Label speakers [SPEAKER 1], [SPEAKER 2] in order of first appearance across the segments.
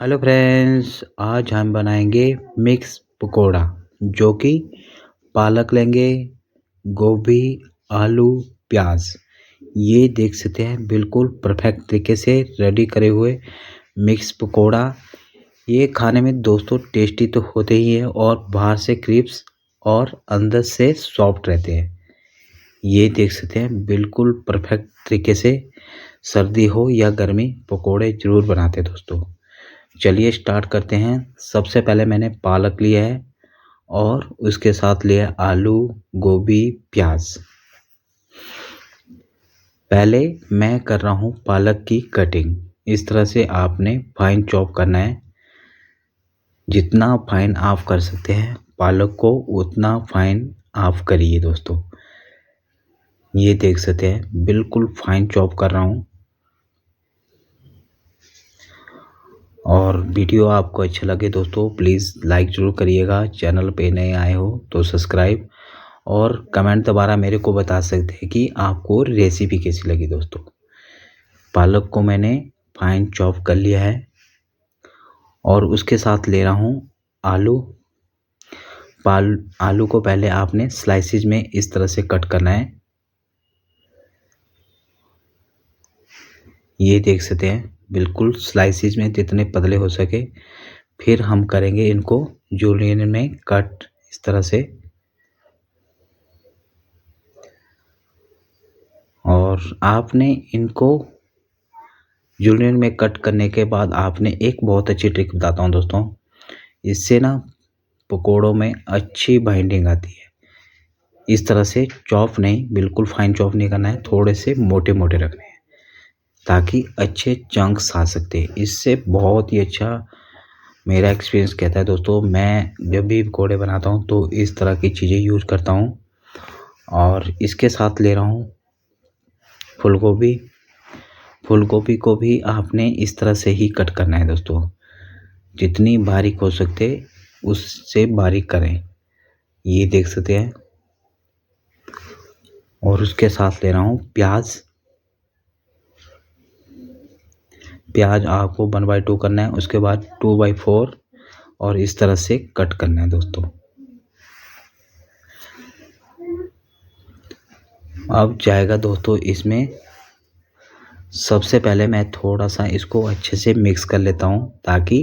[SPEAKER 1] Hello friends, आज हम बनाएंगे मिक्स पकोड़ा। जो कि पालक लेंगे, गोभी, आलू, प्याज। ये देख सकते हैं बिल्कुल परफेक्ट तरीके से रेडी करे हुए मिक्स पकोड़ा। ये खाने में दोस्तों टेस्टी तो होते ही हैं और बाहर से क्रिस्प और अंदर से सॉफ्ट रहते हैं। ये देख सकते हैं बिल्कुल परफेक्ट तरीके से सर्दी हो या गर्मी पकोड़े ज़रूर बनाते हैं दोस्तों। चलिए स्टार्ट करते हैं। सबसे पहले मैंने पालक लिया है और उसके साथ लिया आलू, गोभी, प्याज। पहले मैं कर रहा हूँ पालक की कटिंग। इस तरह से आपने फाइन चॉप करना है। जितना फाइन आप कर सकते हैं पालक को उतना फाइन आप करिए दोस्तों। ये देख सकते हैं बिल्कुल फाइन चॉप कर रहा हूँ। और वीडियो आपको अच्छा लगे दोस्तों प्लीज़ लाइक ज़रूर करिएगा। चैनल पे नए आए हो तो सब्सक्राइब और कमेंट दोबारा मेरे को बता सकते हैं कि आपको रेसिपी कैसी लगी दोस्तों। पालक को मैंने फाइन चॉप कर लिया है और उसके साथ ले रहा हूँ आलू। आलू को पहले आपने स्लाइसिस में इस तरह से कट करना है। ये देख सकते हैं बिल्कुल स्लाइसिस में जितने पतले हो सके। फिर हम करेंगे इनको जूलियन में कट इस तरह से। और आपने इनको जूलियन में कट करने के बाद आपने एक बहुत अच्छी ट्रिक बताता हूँ दोस्तों। इससे ना पकोड़ों में अच्छी बाइंडिंग आती है। इस तरह से चॉप नहीं, बिल्कुल फाइन चॉप नहीं करना है, थोड़े से मोटे मोटे रखने हैं ताकि अच्छे चंक्स आ सकते हैं। इससे बहुत ही अच्छा मेरा एक्सपीरियंस कहता है दोस्तों। मैं जब भी पकोड़े बनाता हूँ तो इस तरह की चीज़ें यूज़ करता हूँ। और इसके साथ ले रहा हूँ फूलगोभी। फूलगोभी को भी आपने इस तरह से ही कट करना है दोस्तों। जितनी बारीक हो सकते उससे बारीक करें। ये देख सकते हैं। और उसके साथ ले रहा हूँ प्याज। प्याज आपको 1/2 करना है, उसके बाद 2/4 और इस तरह से कट करना है दोस्तों। अब जाएगा दोस्तों इसमें सबसे पहले मैं थोड़ा सा इसको अच्छे से मिक्स कर लेता हूँ ताकि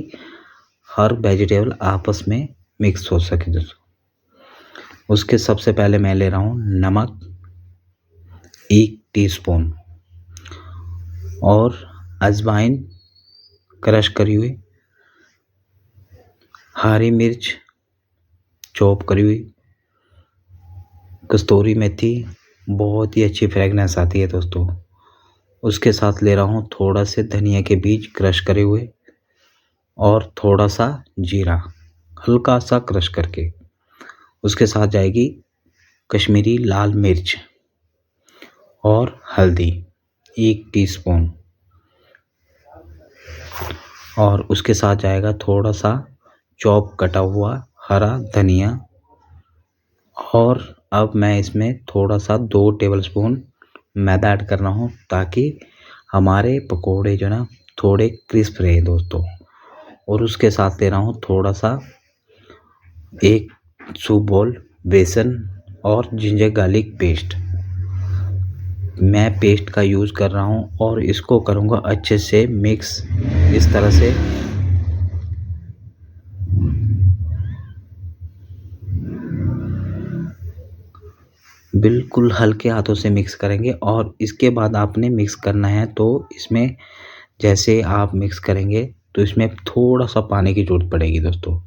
[SPEAKER 1] हर वेजिटेबल आपस में मिक्स हो सके दोस्तों। उसके सबसे पहले मैं ले रहा हूँ नमक 1 टीस्पून और अजवाइन क्रश करी हुई, हरी मिर्च चॉप करी हुई, कस्तूरी मेथी, बहुत ही अच्छी फ्रेगनेंस आती है दोस्तों। उसके साथ ले रहा हूँ थोड़ा से धनिया के बीज क्रश करे हुए और थोड़ा सा जीरा हल्का सा क्रश करके। उसके साथ जाएगी कश्मीरी लाल मिर्च और हल्दी 1 टीस्पून। और उसके साथ जाएगा थोड़ा सा चॉप कटा हुआ हरा धनिया। और अब मैं इसमें थोड़ा सा 2 टेबलस्पून मैदा ऐड कर रहा हूँ ताकि हमारे पकोड़े जो ना थोड़े क्रिस्प रहे दोस्तों। और उसके साथ ले रहा हूँ थोड़ा सा 1 सूप बोल बेसन और जिंजर गार्लिक पेस्ट। मैं पेस्ट का यूज़ कर रहा हूँ और इसको करूँगा अच्छे से मिक्स इस तरह से। बिल्कुल हल्के हाथों से मिक्स करेंगे और इसके बाद आपने मिक्स करना है तो इसमें जैसे आप मिक्स करेंगे तो इसमें थोड़ा सा पानी की ज़रूरत पड़ेगी दोस्तों।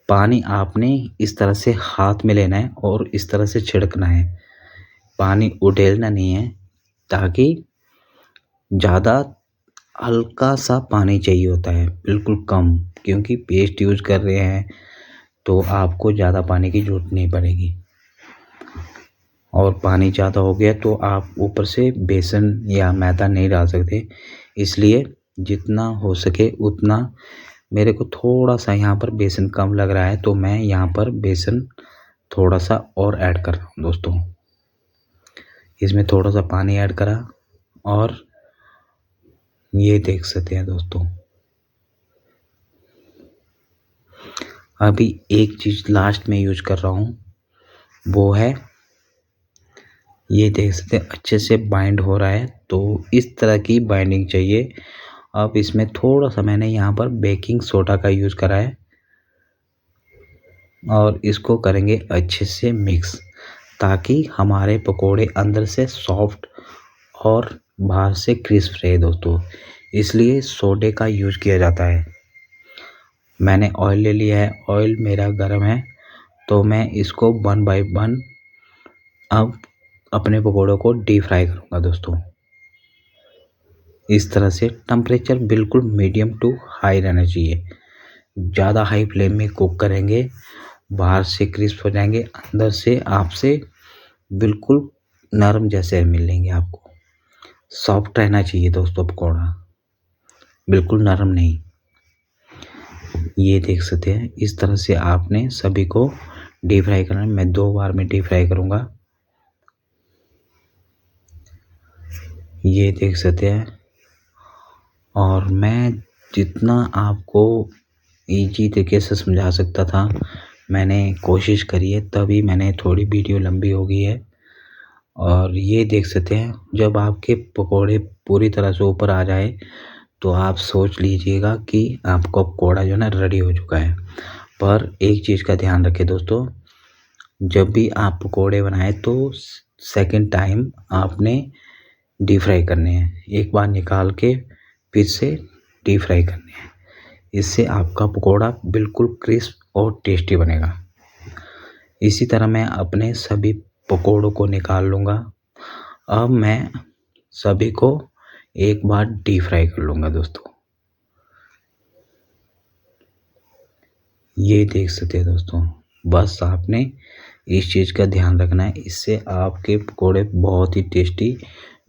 [SPEAKER 1] पानी आपने इस तरह से हाथ में लेना है और इस तरह से छिड़कना है। पानी उड़ेलना नहीं है ताकि ज़्यादा हल्का सा पानी चाहिए होता है, बिल्कुल कम, क्योंकि पेस्ट यूज़ कर रहे हैं तो आपको ज़्यादा पानी की ज़रूरत नहीं पड़ेगी। और पानी ज़्यादा हो गया तो आप ऊपर से बेसन या मैदा नहीं डाल सकते। इसलिए जितना हो सके उतना। मेरे को थोड़ा सा यहाँ पर बेसन कम लग रहा है तो मैं यहाँ पर बेसन थोड़ा सा और ऐड कर रहा हूँ दोस्तों। इसमें थोड़ा सा पानी ऐड करा और ये देख सकते हैं दोस्तों अभी एक चीज़ लास्ट में यूज कर रहा हूँ, वो है ये देख सकते हैं अच्छे से बाइंड हो रहा है। तो इस तरह की बाइंडिंग चाहिए। अब इसमें थोड़ा सा मैंने यहाँ पर बेकिंग सोडा का यूज़ करा है और इसको करेंगे अच्छे से मिक्स, ताकि हमारे पकोड़े अंदर से सॉफ्ट और बाहर से क्रिस्प रहे दोस्तों। इसलिए सोडे का यूज़ किया जाता है। मैंने ऑयल ले लिया है, ऑयल मेरा गर्म है, तो मैं इसको 1 बाय 1 अब अपने पकोड़ों को डीप फ्राई करूँगा दोस्तों। इस तरह से टेम्परेचर बिल्कुल मीडियम टू हाई रहना चाहिए। ज़्यादा हाई फ्लेम में कुक करेंगे, बाहर से क्रिस्प हो जाएंगे, अंदर से आपसे बिल्कुल नरम जैसे मिलेंगे आपको। सॉफ्ट रहना चाहिए दोस्तों पकौड़ा, बिल्कुल नरम नहीं। ये देख सकते हैं इस तरह से आपने सभी को डीप फ्राई करना है। मैं 2 बार में डीप फ्राई करूँगा। ये देख सकते हैं, और मैं जितना आपको ईजी तरीके से समझा सकता था मैंने कोशिश करी है, तभी मैंने थोड़ी वीडियो लंबी हो गई है। और ये देख सकते हैं जब आपके पकोड़े पूरी तरह से ऊपर आ जाए तो आप सोच लीजिएगा कि आपका पकोड़ा जो है ना रेडी हो चुका है। पर एक चीज़ का ध्यान रखें दोस्तों, जब भी आप पकोड़े बनाएं तो सेकंड टाइम आपने डीप फ्राई करने हैं। एक बार निकाल के फिर से डीप फ्राई करने हैं। इससे आपका पकोड़ा बिल्कुल क्रिस्प और टेस्टी बनेगा। इसी तरह मैं अपने सभी पकोड़ों को निकाल लूँगा। अब मैं सभी को एक बार डीप फ्राई कर लूँगा दोस्तों। ये देख सकते हैं दोस्तों, बस आपने इस चीज़ का ध्यान रखना है। इससे आपके पकोड़े बहुत ही टेस्टी,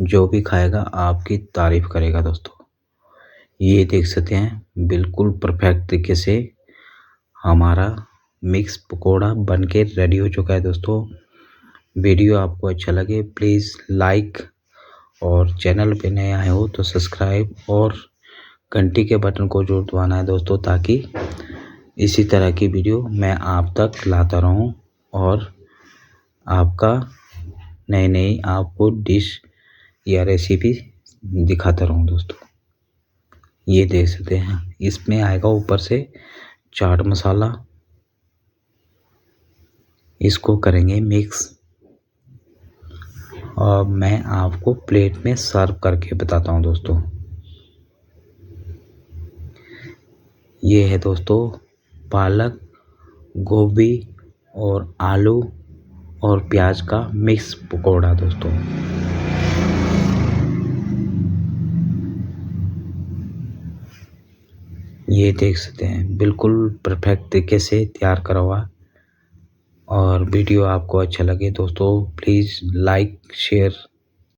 [SPEAKER 1] जो भी खाएगा आपकी तारीफ़ करेगा दोस्तों। ये देख सकते हैं बिल्कुल परफेक्ट तरीके से हमारा मिक्स पकोड़ा बनके रेडी हो चुका है दोस्तों। वीडियो आपको अच्छा लगे प्लीज़ लाइक, और चैनल पे नए आए हो तो सब्सक्राइब और घंटी के बटन को जरूर दबाना है दोस्तों, ताकि इसी तरह की वीडियो मैं आप तक लाता रहूं और आपका नई आपको डिश या रेसिपी दिखाता रहूं दोस्तों। ये देख सकते हैं इसमें आएगा ऊपर से चाट मसाला, इसको करेंगे मिक्स और मैं आपको प्लेट में सर्व करके बताता हूं दोस्तों। ये है दोस्तों पालक, गोभी और आलू और प्याज का मिक्स पकोड़ा दोस्तों। ये देख सकते हैं बिल्कुल परफेक्ट तरीके से तैयार करा हुआ। और वीडियो आपको अच्छा लगे दोस्तों प्लीज़ लाइक शेयर